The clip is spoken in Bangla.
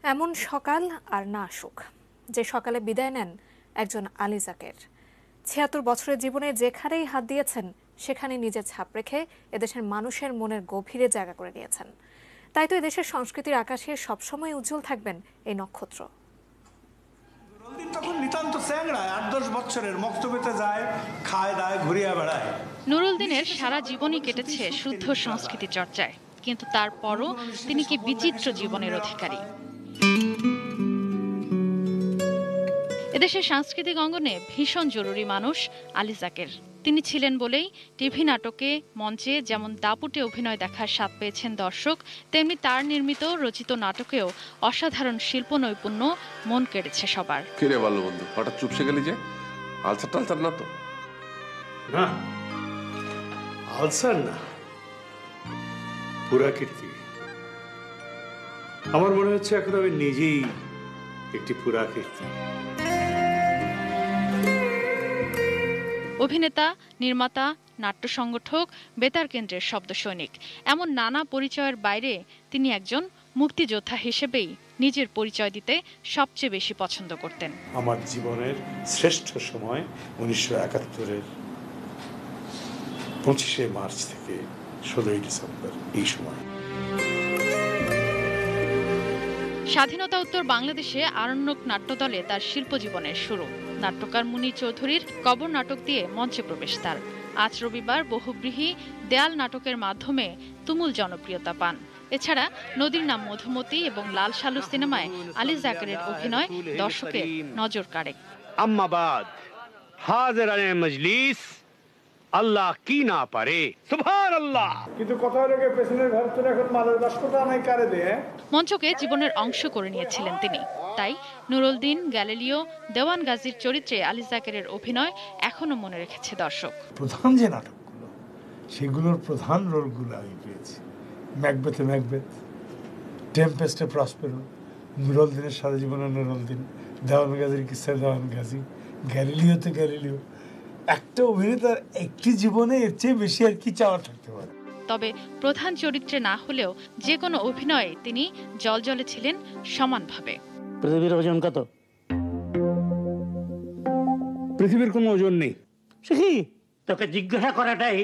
এমন সকাল আর না আসুক, যে সকালে বিদায় নেন একজন আলী যাকের। ৭৬ বছরের জীবনে যেখানেই হাত দিয়েছেন সেখানে নিজের ছাপ রেখে এদেশের মানুষের মনের গভীরে জায়গা করে নিয়েছেন। তাই তো এদেশের সংস্কৃতির আকাশে সবসময় উজ্জ্বল থাকবেন এই নক্ষত্র। নুরুল দিনের সারা জীবনই কেটেছে শুদ্ধ সংস্কৃতি চর্চায়, কিন্তু তারপরও তিনি কি বিচিত্র জীবনের অধিকারী। এদেশের সাংস্কৃতিক অঙ্গনে ভীষণ জরুরি মানুষ আলী যাকের। তিনি ছিলেন বলেই টিভি নাটকে, মঞ্চে যেমন দাপুটে অভিনয় দেখার স্বাদ পেয়েছেন দর্শক, তেমনি তার নির্মিত রচিত নাটকেও অসাধারণ শিল্প নৈপুণ্য মন কেড়েছে সবার। কিরে ভালো বন্ধু, হঠাৎ চুপসে গেলি যে? আলসার টালসার না তো? না, আলসার না, পুরাকীর্তি। আমার মনে হচ্ছে এখন আমি নিজেই একটি পুরাকীর্তি। অভিনেতা, নির্মাতা, নাট্য সংগঠক, বেতার কেন্দ্রের শব্দ সৈনিক, এমন নানা পরিচয়ের বাইরে তিনি একজন মুক্তিযোদ্ধা হিসেবেই নিজের পরিচয় দিতে সবচেয়ে বেশি পছন্দ করতেন। আমার জীবনের শ্রেষ্ঠ সময় 1971-এর 25শে মার্চ থেকে 16ই ডিসেম্বর, এই সময়। স্বাধীনতা উত্তর বাংলাদেশে আরণ্যক নাট্যদলে তার শিল্প জীবনের শুরু। নাট্যকার মুনি চৌধুরীর কবর নাটক দিয়ে মঞ্চে প্রবেশ তার। আজ রবিবার বহুব্রীহি দেয়াল নাটকের মাধ্যমে তুমুল জনপ্রিয়তা পান। এছাড়া নদীর নাম মধুমতি এবং লাল সালু সিনেমায় আলী যাকেরের অভিনয় দর্শকের নজর কাড়ে। আম্মাবাদ হাজিরানে মজলিস, আল্লাহ কি না পারে, সুবহানাল্লাহ। কিন্তু কথা হলো পেছনের ঘর তো এখন মালের বাস্কটা নাই কারে দেয়। মঞ্চকে জীবনের অংশ করে নিয়েছিলেন তিনি। তাই নুরুল দিন, গ্যালিলিও, দেওয়ান গাজীর চরিত্রে আলী যাকেরের অভিনয় এখনো মনে রেখেছে দর্শক। প্রধান যে নাটকগুলো, সেগুলোর প্রধান রোলগুলো আমি পেয়েছি। ম্যাকবেথে ম্যাকবেথ, টেম্পেস্টে প্রসপেরো, নুরুল দিনের সারা জীবনে নুরুল দিন, দেওয়ান গাজীর কিসা দেওয়ান গাজী, গ্যালিলিওতে গ্যালিলিও। একটা অভিনেতার একটি জীবনে এর চেয়ে বেশি আর কি চাওয়া থাকতে পারে। তবে প্রধান চরিত্রে না হলেও যে কোনো অভিনয়ে তিনি জলজলে ছিলেন সমানভাবে। পৃথিবীর ওজন কত? পৃথিবীর কোনো ওজন নেই। সে কি? তোকে জিজ্ঞাসা করাটাই